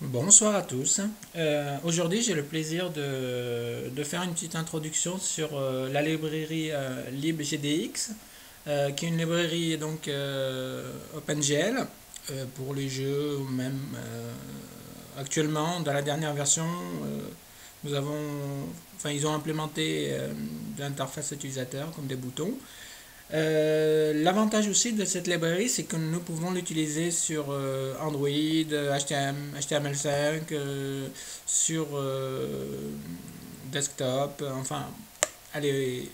Bonsoir à tous. Aujourd'hui, j'ai le plaisir de faire une petite introduction sur la librairie libgdx, qui est une librairie donc OpenGL pour les jeux ou même actuellement dans la dernière version, nous avons, ils ont implémenté de l'interface utilisateur comme des boutons. L'avantage aussi de cette librairie, c'est que nous pouvons l'utiliser sur Android, HTML5, sur desktop, elle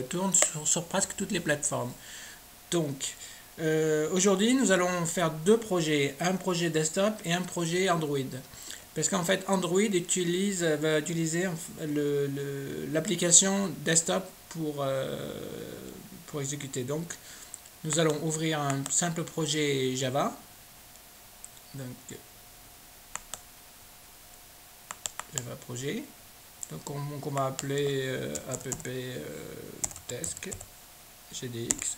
tourne sur presque toutes les plateformes. Donc, aujourd'hui, nous allons faire deux projets, un projet desktop et un projet Android. Parce qu'en fait, Android va utiliser l'application desktop pour exécuter. Donc, nous allons ouvrir un simple projet Java. Donc, Java projet. Donc, on va appeler app desk gdx.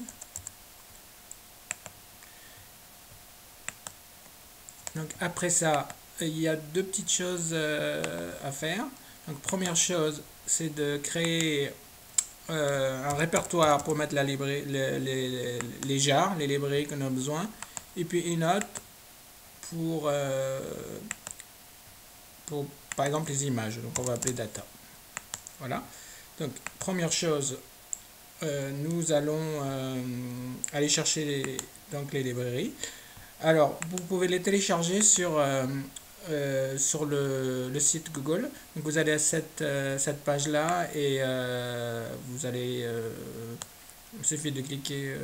Donc, après ça, il y a deux petites choses à faire. Donc, première chose, c'est de créer un répertoire pour mettre les jars, les librairies qu'on a besoin, et puis une autre pour, euh, pour par exemple les images. Donc on va appeler data. Voilà. Donc première chose, nous allons aller chercher les librairies. Alors vous pouvez les télécharger sur le site Google. Donc vous allez à cette page-là et il suffit de cliquer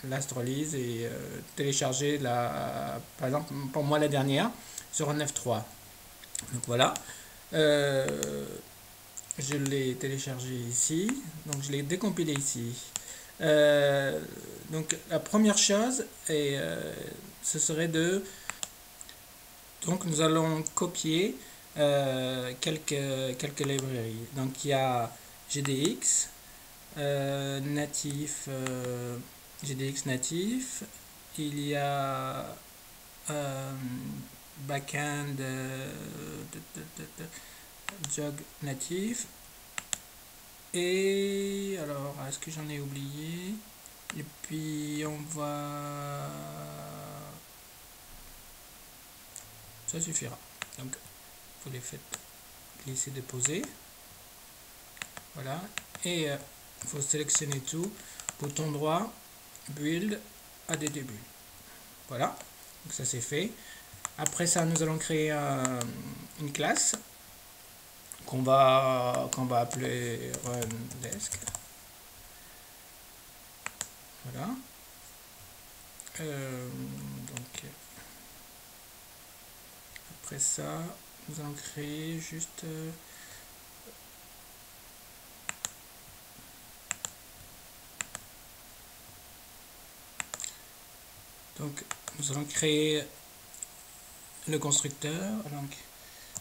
l'Astrolise et télécharger par exemple pour moi la dernière sur un F3. Donc voilà. Euh, je l'ai téléchargé ici. Donc je l'ai décompilé ici. Euh, donc la première chose ce serait de donc nous allons copier quelques librairies. Donc il y a GDX natif, GDX natif. Il y a euh, backend jog natif. Et alors, est-ce que j'en ai oublié? Et puis on va... Ça suffira. Donc, vous les faites glisser, déposer. Voilà. Et il faut sélectionner tout. Bouton droit, build, add des bulles. Voilà. Donc ça c'est fait. Après ça, nous allons créer une classe qu'on va appeler runDesk. Voilà. Donc après ça, nous allons créer juste donc nous allons créer le constructeur, donc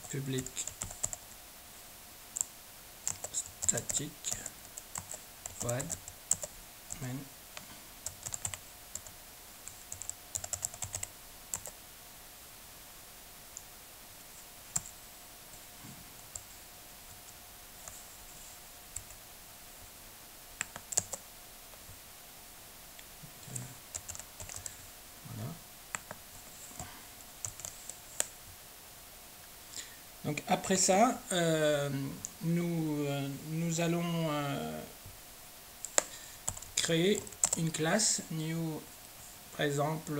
public statique void main. Voilà. Donc après ça, nous allons créer une classe new, par exemple,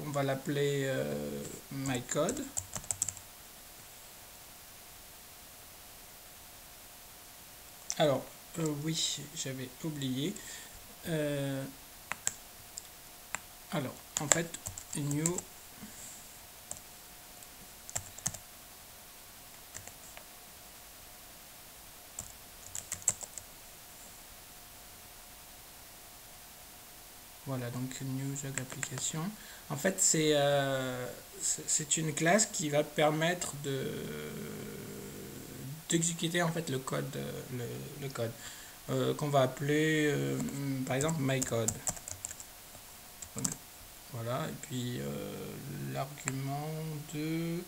on va l'appeler mycode. Alors, oui, j'avais oublié. Euh, alors, en fait, new voilà, donc new jog application. En fait, c'est une classe qui va permettre d'exécuter en fait le code, le code qu'on va appeler par exemple mycode. Donc, voilà, et puis l'argument de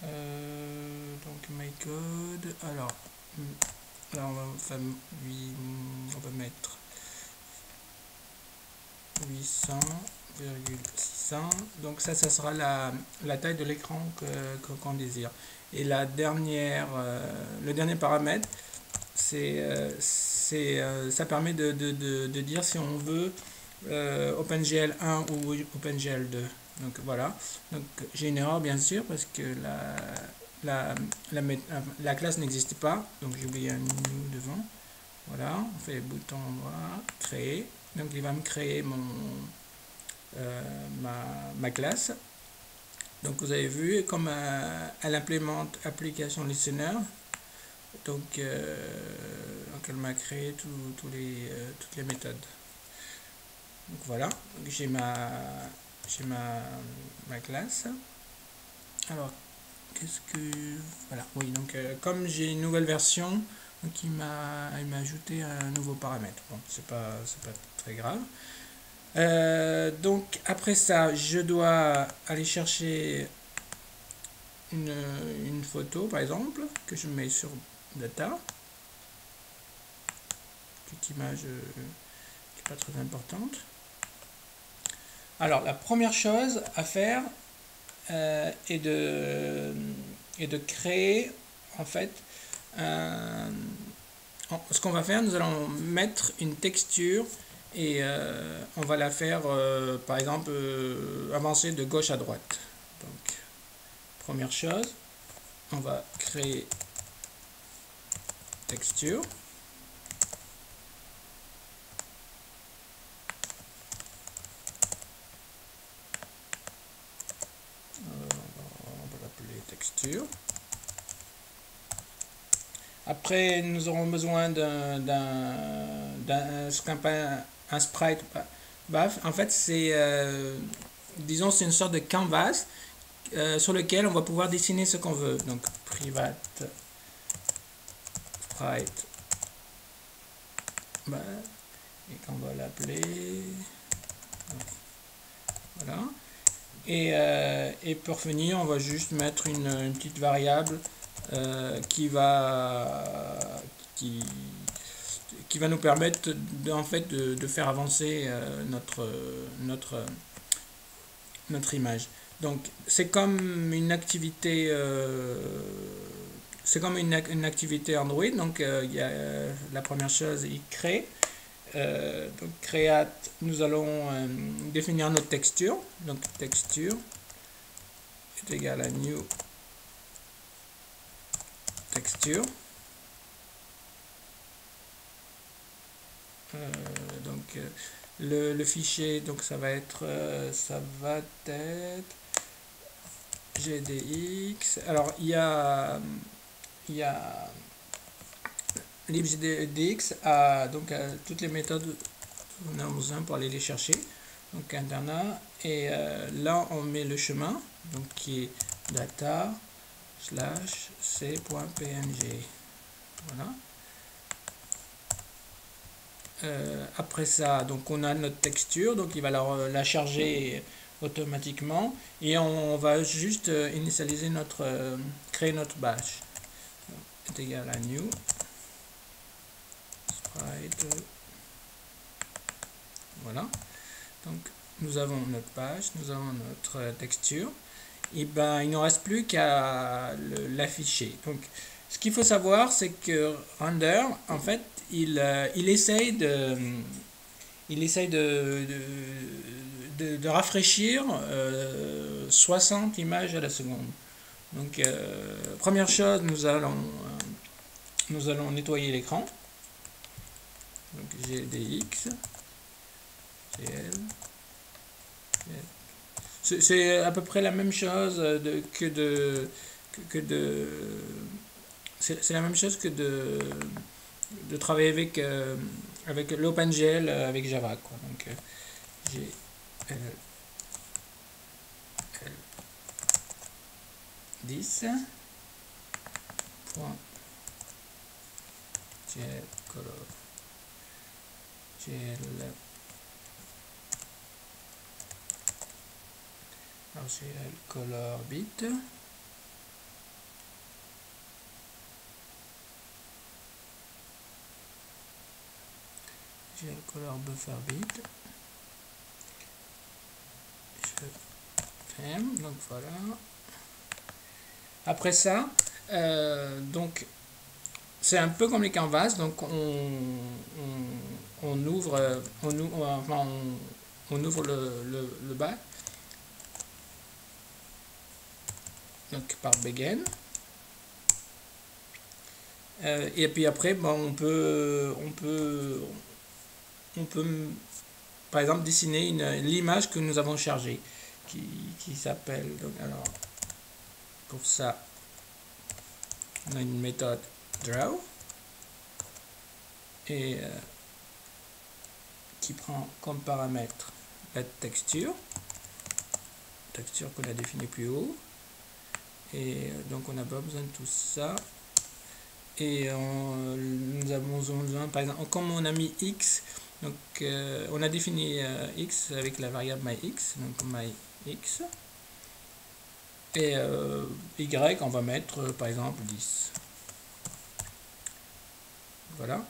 donc my code. Alors là on va mettre 800,600. Donc ça sera la taille de l'écran qu'on désire. Et la dernière, le dernier paramètre, ça permet de dire si on veut OpenGL 1 ou OpenGL 2. Donc voilà. Donc j'ai une erreur bien sûr parce que la classe n'existe pas. Donc j'ai oublié un new devant. Voilà, on fait bouton droit, créer. Donc il va me créer ma classe. Donc vous avez vu comme elle implémente application listener. Donc elle m'a créé toutes les méthodes. Donc voilà, j'ai ma classe. Alors qu'est-ce que voilà, oui, donc comme j'ai une nouvelle version, donc il m'a ajouté un nouveau paramètre. Bon, c'est pas très grave. Donc après ça, je dois aller chercher une photo par exemple que je mets sur data, petite image qui n'est pas très importante. Alors la première chose à faire est de créer en fait ce qu'on va faire, nous allons mettre une texture et on va la faire par exemple avancer de gauche à droite. Donc première chose, on va créer texture. On va l'appeler texture. Après, nous aurons besoin ce qu'on appelle un sprite BAF. En fait, c'est, disons, c'est une sorte de canvas sur lequel on va pouvoir dessiner ce qu'on veut. Donc, private sprite BAF. Et qu'on va l'appeler. Voilà. Et pour finir, on va juste mettre une petite variable qui va nous permettre en fait de faire avancer notre image. Donc c'est comme une activité une activité Android. Donc il y a la première chose, il crée. Donc create, nous allons définir notre texture. Donc texture est égal à new texture. Donc le fichier, donc ça va être GDX. Alors il y a libgdx a donc toutes les méthodes on a besoin pour aller les chercher. Donc internat et là on met le chemin donc qui est data /c.png. Voilà. Après ça, donc on a notre texture, donc il va la charger automatiquement et on va juste initialiser créer notre bash. Est égal à new sprite. Voilà. Donc nous avons notre page, nous avons notre texture. Et ben il ne reste plus qu'à l'afficher. Donc ce qu'il faut savoir, c'est que render, en fait, il essaye de rafraîchir 60 images à la seconde. Donc première chose, nous allons nettoyer l'écran. Donc GDX, GL. C'est à peu près la même chose c'est la même chose que de travailler avec l'OpenGL avec Java, quoi. Donc GL 10 point GL color GL Alors j'ai le color bit. J'ai le color buffer bit. Je ferme, donc voilà. Après ça, donc c'est un peu comme les canvas, donc on ouvre, on ouvre le bas, donc par begin. Et puis après, bon, on peut par exemple dessiner l'image que nous avons chargée, qui s'appelle, donc alors pour ça on a une méthode draw et qui prend comme paramètre la texture qu'on a définie plus haut, et donc on n'a pas besoin de tout ça. Et nous avons besoin, par exemple, comme on a mis x, donc on a défini x avec la variable myx, donc myx, et y on va mettre par exemple 10. Voilà.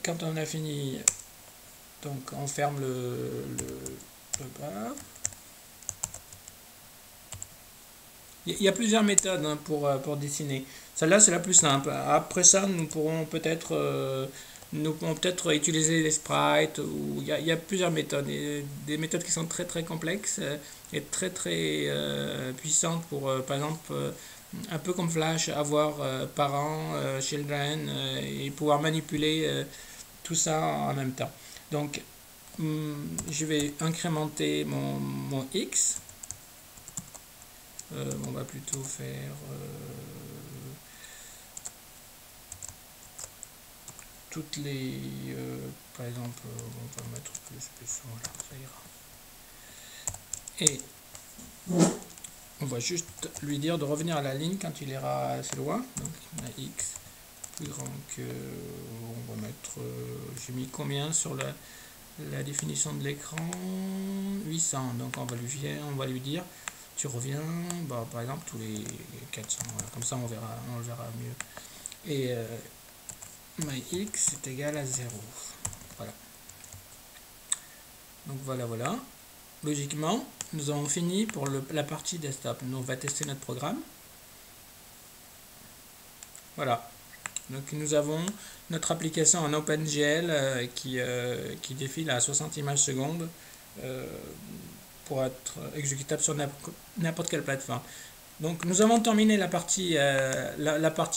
Quand on a fini, donc on ferme le bas. Il y a plusieurs méthodes hein, pour dessiner. Celle-là, c'est la plus simple. Après ça, nous pourrons peut-être utiliser les sprites. Ou il y a plusieurs méthodes. Et des méthodes qui sont très très complexes et très très puissantes pour, par exemple, un peu comme Flash, avoir parents, children, et pouvoir manipuler tout ça en même temps. Donc, je vais incrémenter mon X. On va plutôt faire toutes les par exemple on va mettre plus voilà, ça ira, et on va juste lui dire de revenir à la ligne quand il ira assez loin. Donc x plus grand que, on va mettre j'ai mis combien sur la définition de l'écran, 800, donc on va lui dire tu reviens, bah, par exemple tous les 400, voilà. Comme ça on le verra mieux. Et myx est égal à 0. Voilà. Donc voilà. Logiquement, nous avons fini pour la partie desktop. Nous on va tester notre programme. Voilà. Donc nous avons notre application en OpenGL qui défile à 60 images secondes. Pour être exécutable sur n'importe quelle plateforme. Donc nous avons terminé la partie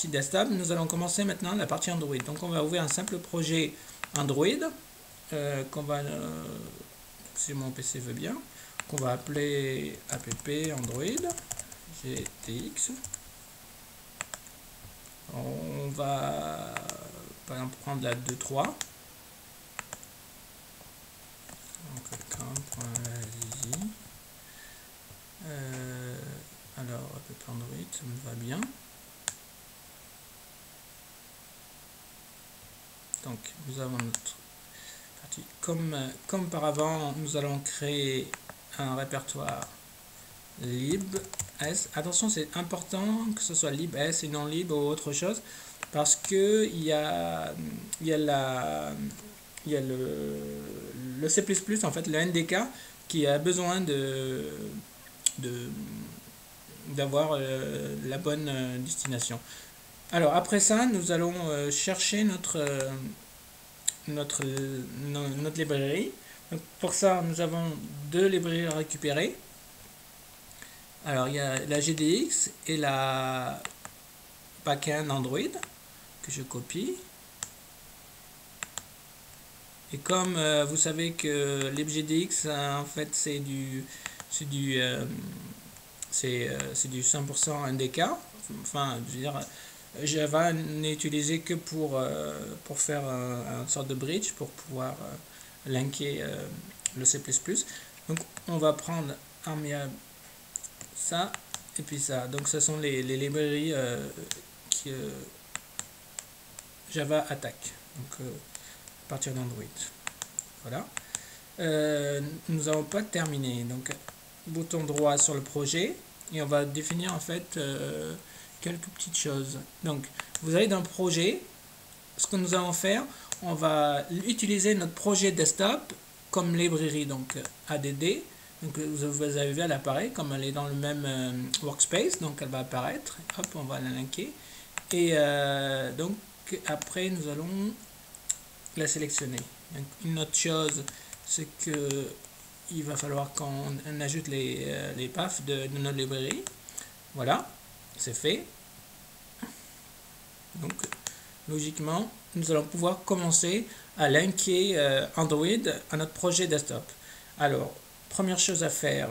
desktop. Nous allons commencer maintenant la partie Android. Donc on va ouvrir un simple projet Android qu'on va, si mon PC veut bien, qu'on va appeler app Android GTX. On va par exemple prendre la 2.3. Alors, app Android, ça me va bien. Donc, nous avons notre partie. Comme par avant, nous allons créer un répertoire libs. Attention, c'est important que ce soit libs et non lib ou autre chose, parce que il y a le C++, en fait, le NDK, qui a besoin d'avoir la bonne destination. Alors après ça, nous allons chercher notre librairie. Donc, pour ça, nous avons deux librairies à récupérer. Alors il y a la GDX et la backend Android que je copie. Et comme vous savez que libgdx en fait c'est du 100% NDK, enfin je veux dire Java n'est utilisé que pour faire une sorte de bridge pour pouvoir linker le C++. Donc on va prendre ça et puis ça. Donc ce sont les librairies qui Java attaque. Donc à partir d'Android. Voilà. Nous n'avons pas terminé. Donc bouton droit sur le projet et on va définir en fait quelques petites choses. Donc vous allez dans le projet, ce que nous allons faire, on va utiliser notre projet desktop comme librairie, donc ADD. Donc vous avez vu, elle apparaît comme elle est dans le même workspace, donc elle va apparaître. Hop, on va la linker. Et donc après nous allons la sélectionner. Donc, une autre chose, c'est que il va falloir qu'on ajoute les paths de notre librairie. Voilà, c'est fait. Donc logiquement, nous allons pouvoir commencer à linker Android à notre projet desktop. Alors, première chose à faire,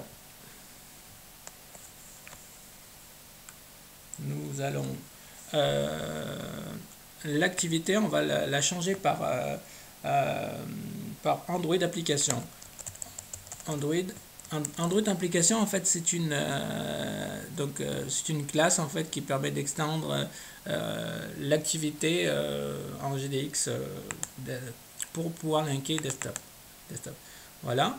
nous allons l'activité, on va la changer par Android application. Android application, en fait, c'est une c'est une classe en fait qui permet d'extendre l'activité en JDX pour pouvoir linker desktop. Voilà.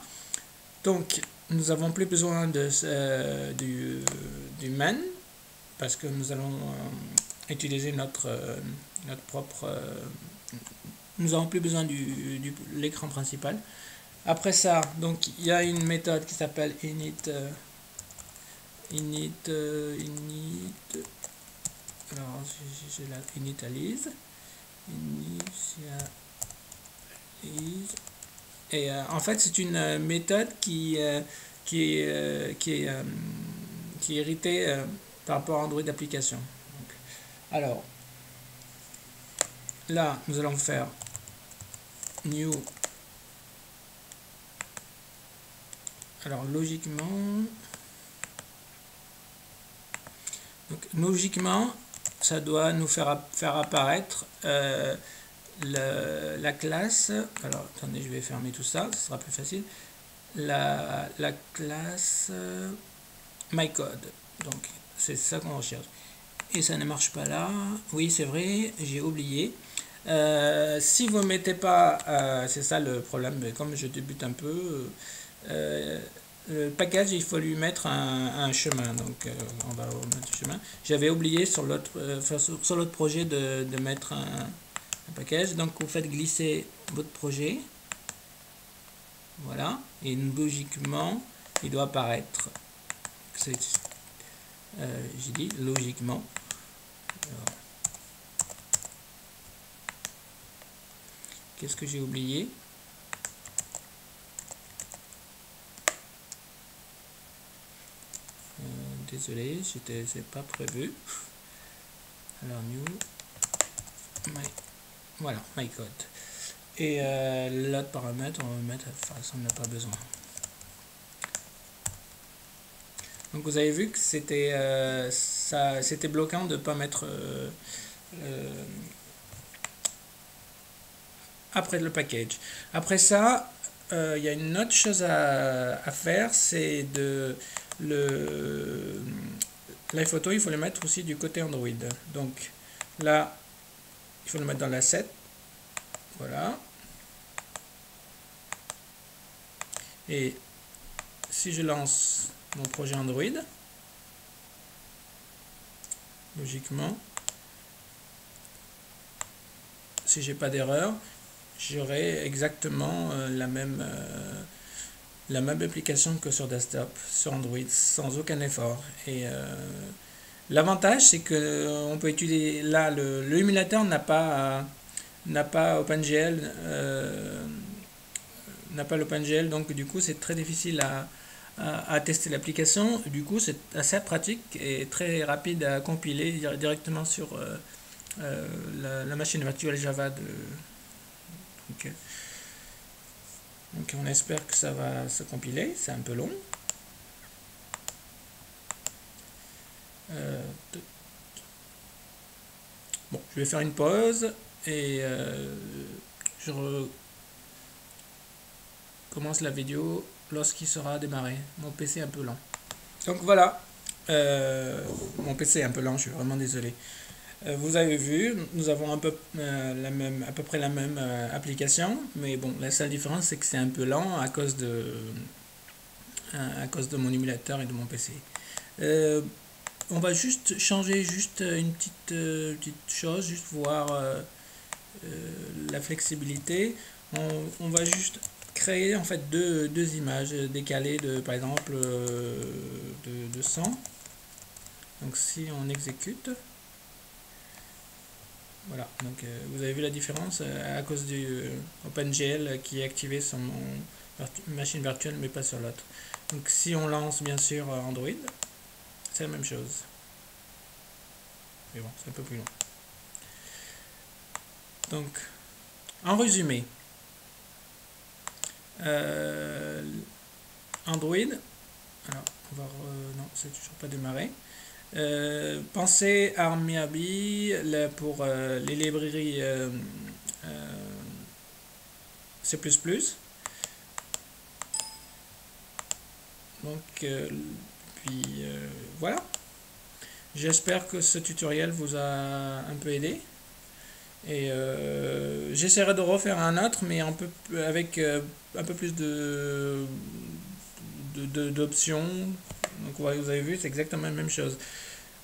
Donc, nous n'avons plus besoin du main parce que nous allons utiliser notre propre. Nous n'avons plus besoin de l'écran principal. Après ça, donc il y a une méthode qui s'appelle init. Alors je la initialise. Et en fait, c'est une méthode qui est héritée par rapport à Android application. Donc, alors là, nous allons faire new. Alors logiquement, ça doit nous faire apparaître la classe. Alors attendez, je vais fermer tout ça, ce sera plus facile. La classe mycode. Donc c'est ça qu'on recherche. Et ça ne marche pas là. Oui, c'est vrai, j'ai oublié. Si vous ne mettez pas, c'est ça le problème, mais comme je débute un peu. Le package, il faut lui mettre un chemin, donc on va mettre le chemin. J'avais oublié sur l'autre projet de mettre un package, donc vous faites glisser votre projet, voilà, et logiquement il doit apparaître. J'ai dit logiquement. Qu'est-ce que j'ai oublié? Désolé, c'est pas prévu. Alors new voilà, mycode. Et l'autre paramètre, on va mettre de toute façon, on n'a pas besoin. Donc vous avez vu que c'était bloquant de ne pas mettre après le package. Après ça, il y a une autre chose à faire, c'est de l'iPhoto, il faut le mettre aussi du côté Android. Donc là, il faut le mettre dans l'asset. Voilà. Et si je lance mon projet Android, logiquement, si j'ai pas d'erreur, j'aurai exactement la même application que sur desktop, sur Android, sans aucun effort. Et l'avantage, c'est que on peut utiliser là l'émulateur n'a pas OpenGL, donc du coup c'est très difficile à tester l'application. Du coup c'est assez pratique et très rapide à compiler directement sur la machine virtuelle Java donc on espère que ça va se compiler, c'est un peu long. Bon, je vais faire une pause et je recommence la vidéo lorsqu'il sera démarré. Mon PC est un peu lent. Donc voilà, mon PC est un peu lent, je suis vraiment désolé. Vous avez vu, nous avons à peu près la même application, mais bon, la seule différence c'est que c'est un peu lent à cause de à cause de mon émulateur et de mon PC. On va juste changer une petite chose, juste voir la flexibilité. On va juste créer en fait deux images décalées de par exemple de 100. Donc si on exécute, voilà, donc vous avez vu la différence à cause du OpenGL qui est activé sur mon machine virtuelle mais pas sur l'autre. Donc si on lance bien sûr Android, c'est la même chose. Mais bon, c'est un peu plus long. Donc, en résumé, Android, alors on va non, c'est toujours pas démarré. Pensez à ArmyRB pour les librairies C++. Donc, puis voilà. J'espère que ce tutoriel vous a un peu aidé. Et j'essaierai de refaire un autre, mais avec un peu plus d'options. Donc vous avez vu, c'est exactement la même chose.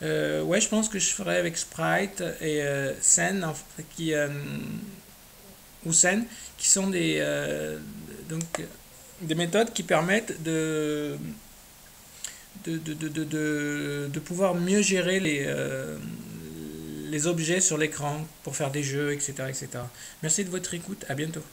Ouais, je pense que je ferai avec Sprite et Scene, ou Scene, qui sont donc, des méthodes qui permettent de pouvoir mieux gérer les objets sur l'écran pour faire des jeux, etc., etc. Merci de votre écoute, à bientôt.